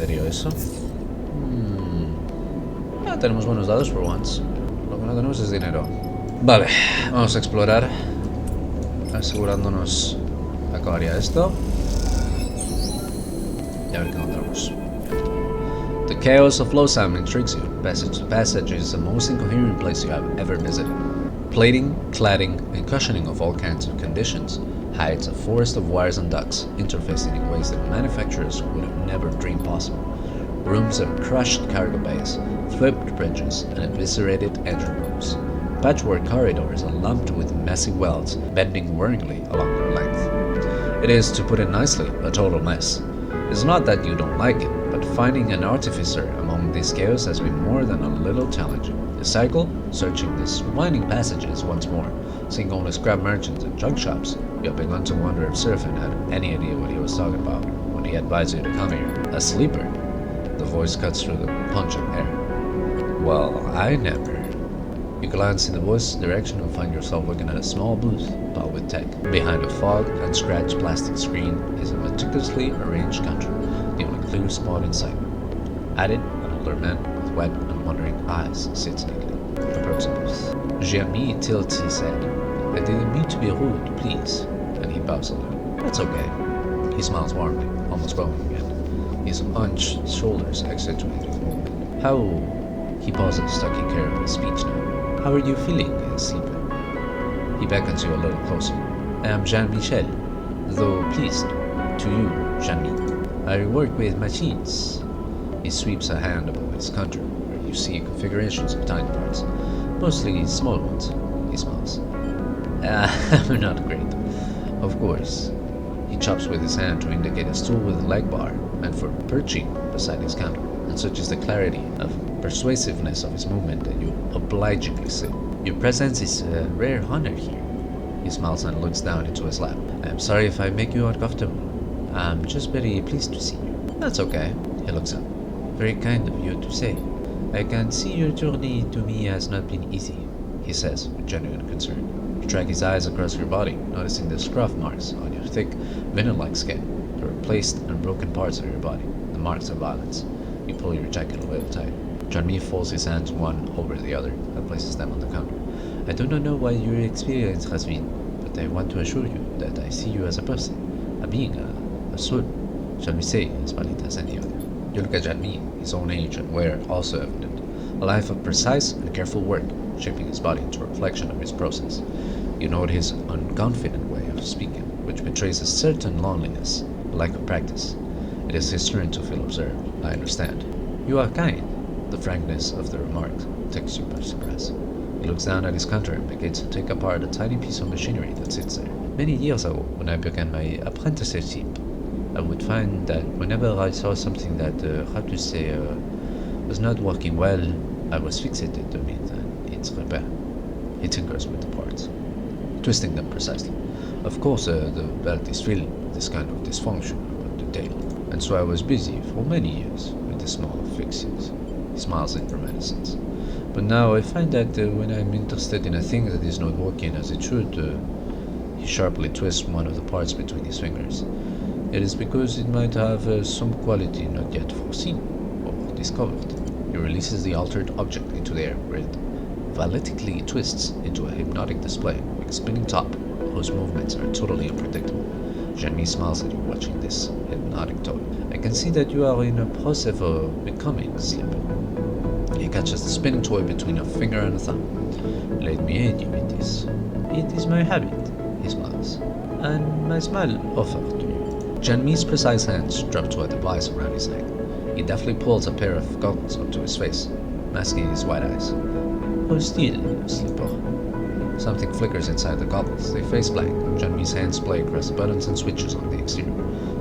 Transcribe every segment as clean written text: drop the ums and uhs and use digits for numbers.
serio eso. Tenemos buenos dados por once. Lo que no tenemos es dinero. Vale, vamos a explorar. Asegurándonos que acabaría esto. Y a ver qué encontramos. The chaos of Losam intrigues you. Passage to Passage is the most incoherent place you have ever visited. Plating, cladding, and cushioning of all kinds of conditions hides a forest of wires and ducts, interfacing in ways that manufacturers would have never dreamed possible. Rooms of crushed cargo bays, flipped bridges, and eviscerated engine rooms. Patchwork corridors are lumped with messy welds, bending worryingly along their length. It is, to put it nicely, a total mess. It's not that you don't like it, but finding an artificer among this chaos has been more than a little challenging. The cycle, searching these winding passages once more, seeing only scrap merchants and junk shops, you have begun to wonder if Seraphin had any idea what he was talking about when he advised you to come here. A sleeper? The voice cuts through the pungent air. Well, I never. You glance in the voice's direction and find yourself looking at a small booth piled with tech. Behind a fogged and scratched plastic screen is a meticulously arranged counter, the only clear spot in sight. At it, an older man with wet and wondering eyes sits naked. Approach the booth. Jeremy tilts his head. I didn't mean to be rude, please. And he bows a little. That's okay. He smiles warmly, almost glowing again. His hunched shoulders accentuated. How? He pauses, taking care of his speech now. How are you feeling, sleeper? He beckons you a little closer. I am Jean-Michel, though pleased. To you, Jean-Mi. I work with machines. He sweeps a hand above his counter, where you see configurations of tiny parts, mostly small ones. He smiles. I'm not great. Of course. He chops with his hand to indicate a stool with a leg bar, meant for perching beside his counter, and such is the clarity of persuasiveness of his movement that you obligingly sit. Your presence is a rare honor here. He smiles and looks down into his lap. I'm sorry if I make you uncomfortable. I'm just very pleased to see you. That's okay. He looks up. Very kind of you to say. I can see your journey to me has not been easy, he says with genuine concern. You track his eyes across your body, noticing the scruff marks on your thick, vinyl-like skin, the replaced and broken parts of your body, the marks of violence. You pull your jacket a little tight. Jean-Mi folds his hands one over the other and places them on the counter. I do not know what your experience has been, but I want to assure you that I see you as a person, a being, a soul. Shall we say, as valid as any other? You look at Jean-Mi, his own age and wear also evident. A life of precise and careful work, shaping his body into a reflection of his process. You note his unconfident way of speaking, which betrays a certain loneliness, a lack of practice. It is his turn to feel observed, I understand. You are kind. The frankness of the remark takes you by surprise. He looks down at his counter and begins to take apart a tiny piece of machinery that sits there. Many years ago, when I began my apprenticeship, I would find that whenever I saw something that, was not working well, I was fixated on it and its repair. He tinkers with the parts, twisting them precisely. Of course, the belt is filled with this kind of dysfunction about the tail, and so I was busy for many years with the small fixes. He smiles in reminiscence. But now I find that when I'm interested in a thing that is not working as it should, he sharply twists one of the parts between his fingers. It is because it might have some quality not yet foreseen or discovered. He releases the altered object into the air, where it valetically twists into a hypnotic display with a spinning top, whose movements are totally unpredictable. Jean-Mi smiles at you watching this hypnotic toy. I can see that you are in a process of becoming sleeper. He catches the spinning toy between a finger and a thumb. Let me aid you in this. It is my habit, he smiles, and my smile offer to you. Jean-Mi's precise hands drop to a device around his neck. He deftly pulls a pair of goggles up to his face, masking his white eyes. Hold still, sleeper. Something flickers inside the goggles. They face blank. Jean-Mi's hands play across the buttons and switches on the exterior.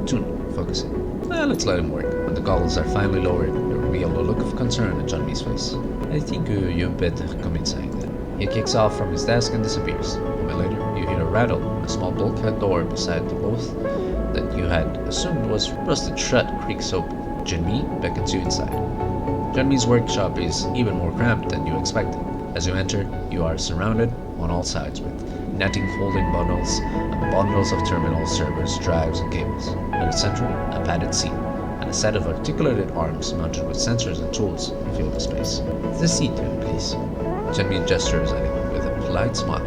Tuning, focusing. Well, let's let him work. When the goggles are finally lowered, they reveal a look of concern on Jean-Mi's face. I think you better come inside then. He kicks off from his desk and disappears. A moment later, you hear a rattle on a small bulkhead door beside the booth that you had assumed was rusted shut creaks open. Jean-Mi beckons you inside. Jean-Mi's workshop is even more cramped than you expected. As you enter, you are surrounded on all sides with netting holding bundles and bundles of terminals, servers, drives, and cables. At its center, a padded seat, and a set of articulated arms mounted with sensors and tools fill the space. The seat, please. Jenmi gestures at him with a polite smile.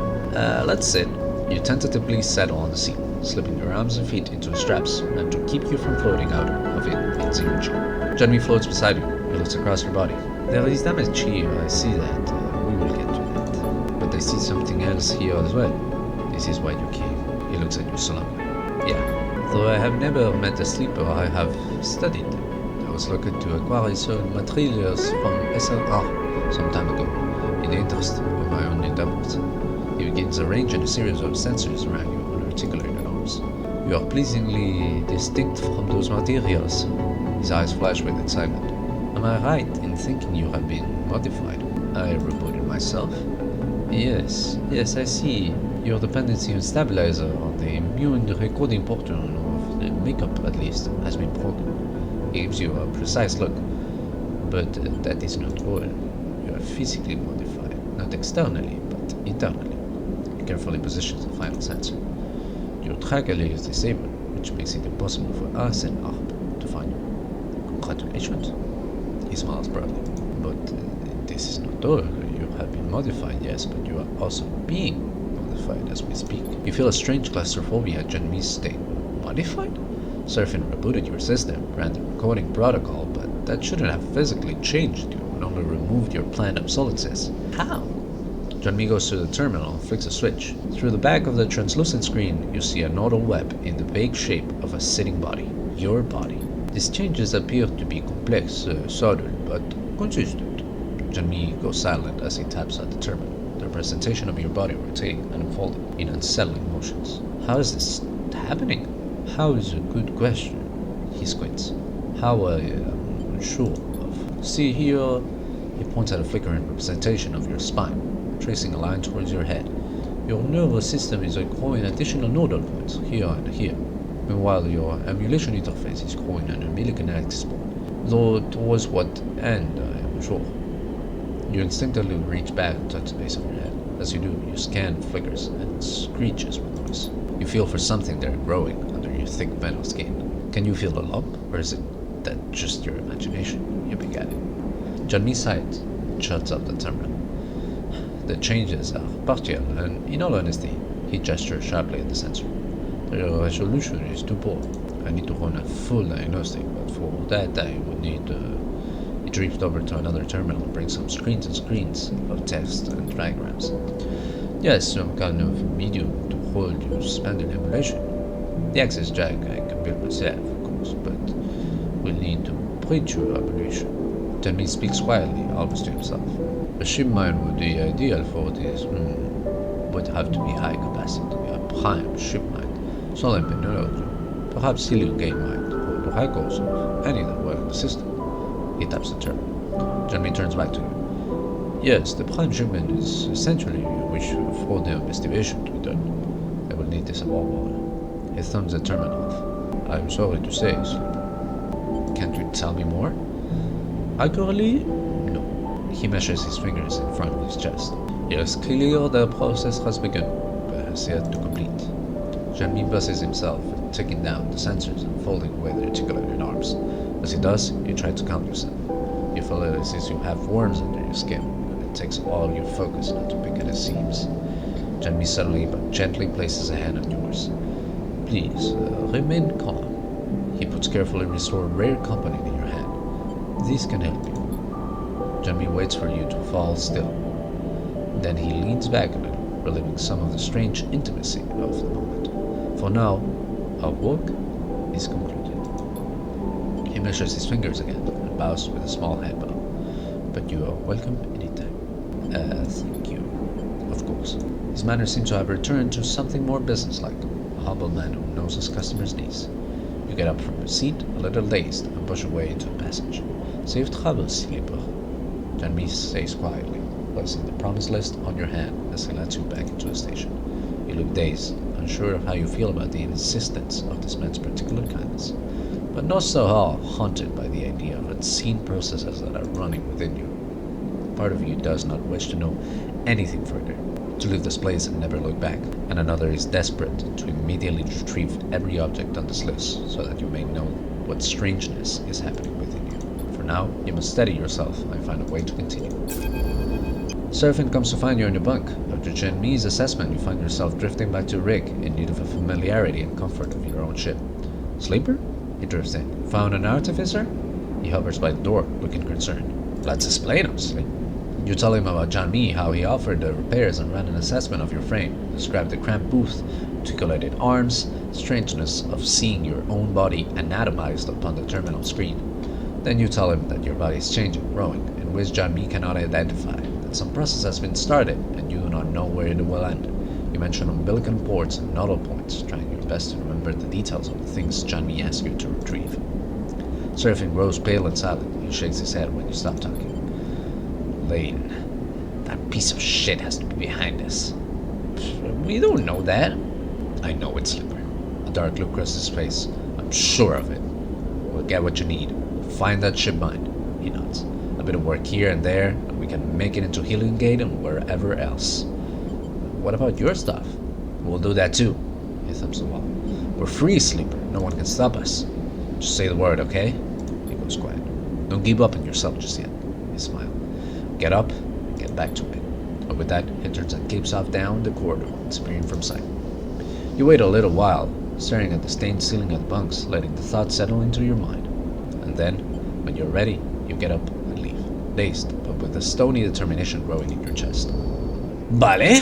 Let's sit. You tentatively settle on the seat, slipping your arms and feet into the straps meant to keep you from floating out of it in zero G. Jenmi floats beside you. He looks across your body. There is damage here, I see that. We will get to that. But I see something else here as well. This is why you came. He looks at you solemnly. Yeah. Though I have never met a sleeper, I have studied them. I was looking to acquire certain materials from SLR some time ago, in the interest of my own endeavors. He begins arranging a series of sensors around you on articulated arms. You are pleasingly distinct from those materials. His eyes flash with excitement. Am I right in thinking you have been modified? I rebooted myself. Yes, I see. Your dependency on stabilizer on the immune recording portion of the makeup, at least, has been broken. He gives you a precise look. But that is not all. You are physically modified, not externally, but internally. He carefully positions the final sensor. Your tracker is disabled, which makes it impossible for us and ARP to find you. Congratulations. He smiles proudly. But this is not all. You have been modified, yes, but you are also being modified as we speak. You feel a strange claustrophobia at Jenmi's state. Modified? Surfing rebooted your system, ran the recording protocol, but that shouldn't have physically changed you, and only removed your planned obsolescence. How? Jenmi goes to the terminal and flicks a switch. Through the back of the translucent screen, you see a nodal web in the vague shape of a sitting body. Your body. These changes appear to be complex, subtle, but consistent. Jenmi goes silent as he taps at the terminal, the representation of your body rotating and unfolding in unsettling motions. How is this happening? How is a good question. He squints. How I am unsure of. See here, he points at a flickering representation of your spine, tracing a line towards your head. Your nervous system is growing additional nodal points here and here. Meanwhile, your emulation interface is growing an umbilical axis point, though towards what end I am sure. You instinctively reach back and touch the base of your head. As you do, you scan flickers and screeches with noise. You feel for something there growing under your thick metal skin. Can you feel a lump, or is it that just your imagination? You peek at it. Jenmi sighs and shuts up the terminal. The changes are partial, and in all honesty, he gestures sharply at the sensor. The resolution is too poor. I need to run a full diagnostic, but for that I would need He drifts over to another terminal and brings some screens of text and diagrams. Yes, some kind of medium to hold your suspended emulation. The access jack I can build myself, of course, but we'll need to bridge your operation. Jenmi speaks quietly, almost to himself. A ship mine would be ideal for this. Would have to be high capacity, a prime ship mine. Solid technology, perhaps helium gate mine, or the high cost of any that work in the system. He taps the terminal. Jenmi turns back to you. Yes, the prime shipment is essentially you wish for the investigation to be done. I will need this above all. He thumbs the terminal off. I am sorry to say, sleeper. Can't you tell me more? Accurately? No. He measures his fingers in front of his chest. It is clear the process has begun, but has yet to complete. Jenmi busies himself with taking down the sensors and folding away the articulated arms. As he does, you try to calm yourself. You feel it as if you have worms under your skin, and it takes all your focus not to pick at his seams. Jenmi subtly but gently places a hand on yours. Please, remain calm. He puts carefully restored rare company in your hand. This can help you. Jenmi waits for you to fall still. Then he leans back a little, reliving some of the strange intimacy of the moment. For now, our work is concluded. He measures his fingers again and bows with a small head bow. But you are welcome anytime. Thank you. Of course. His manner seems to have returned to something more businesslike, a humble man who knows his customers' needs. You get up from your seat, a little dazed, and push away into the passage. Safe travels, sleeper. Jenmi says quietly, placing the promise list on your hand as he lets you back into the station. You look dazed, unsure of how you feel about the insistence of this man's particular kindness, but not so haunted by the idea of unseen processes that are running within you. Part of you does not wish to know anything further, to leave this place and never look back, and another is desperate to immediately retrieve every object on this list so that you may no what strangeness is happening within you. For now, you must steady yourself and find a way to continue. Surfing comes to find you in your bunk. After Chen Mi's assessment, you find yourself drifting back to rig, in need of a familiarity and comfort of your own ship. Sleeper? He drifts in. Found an artificer? He hovers by the door, looking concerned. Let's explain, obviously. You tell him about John Mi, how he offered the repairs and ran an assessment of your frame, described the cramped booth, articulated arms, strangeness of seeing your own body anatomized upon the terminal screen. Then you tell him that your body is changing, growing, in which John Mi cannot identify, that some process has been started and you do not know where it will end. You mention umbilical ports and nodal points, trying your best to remember the details of the things John Mi asked you to retrieve. Surfing grows pale and silent. He shakes his head when you stop talking. Lane, that piece of shit has to be behind us. We don't know that. I know it, Slipper. A dark look crosses his face. I'm sure of it. We'll get what you need. We'll find that ship mine. He nods. A bit of work here and there, and we can make it into Healing Gate and wherever else. What about your stuff? We'll do that too. He thumbs the wall. We're free, Sleeper. No one can stop us. Just say the word, okay? He goes quiet. Don't give up on yourself just yet. He smiles. Get up and get back to it. And with that, he turns and keeps off down the corridor, disappearing from sight. You wait a little while, staring at the stained ceiling of the bunks, letting the thoughts settle into your mind. And then, when you're ready, you get up and leave, dazed, but with a stony determination growing in your chest. Vale.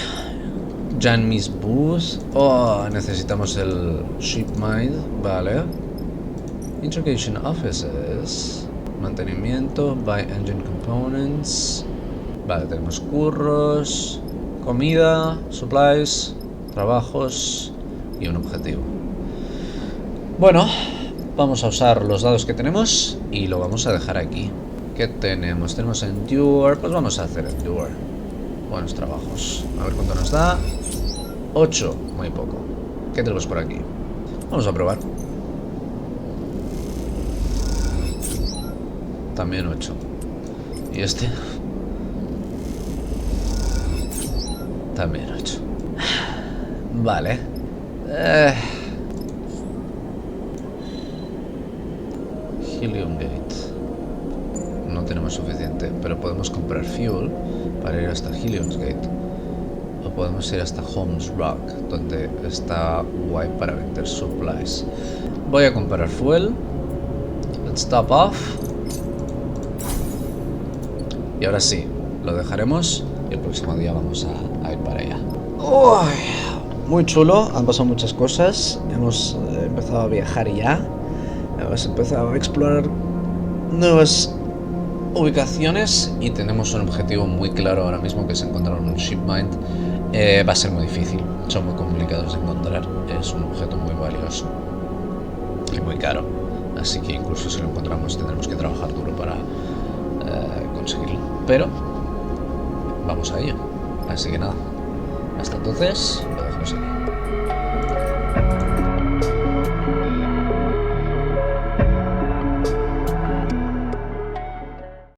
Jan Mi's booth. Oh, necesitamos el shipmate. Vale. Interrogation offices. Mantenimiento, buy engine components. Vale, tenemos curros, comida, supplies, trabajos y un objetivo. Bueno, vamos a usar los dados que tenemos y lo vamos a dejar aquí. ¿Qué tenemos? Tenemos Endure, pues vamos a hacer Endure. Buenos trabajos. A ver cuánto nos da. 8, muy poco. ¿Qué tenemos por aquí? Vamos a probar. También 8. ¿Y este? También 8. Vale. Helium Gate. No tenemos suficiente, pero podemos comprar fuel para ir hasta Helium Gate. O podemos ir hasta Holmes Rock, donde está guay para vender supplies. Voy a comprar fuel. Let's top off. Y ahora sí, lo dejaremos y el próximo día vamos a ir para allá. Muy chulo, han pasado muchas cosas. Hemos empezado a viajar ya. Hemos empezado a explorar nuevas ubicaciones y tenemos un objetivo muy claro ahora mismo, que es encontrar un shipmate. Va a ser muy difícil, son muy complicados de encontrar. Es un objeto muy valioso y muy caro. Así que incluso si lo encontramos tendremos que trabajar duro para conseguirlo, pero vamos a ello. Así que nada, hasta entonces lo dejamos aquí.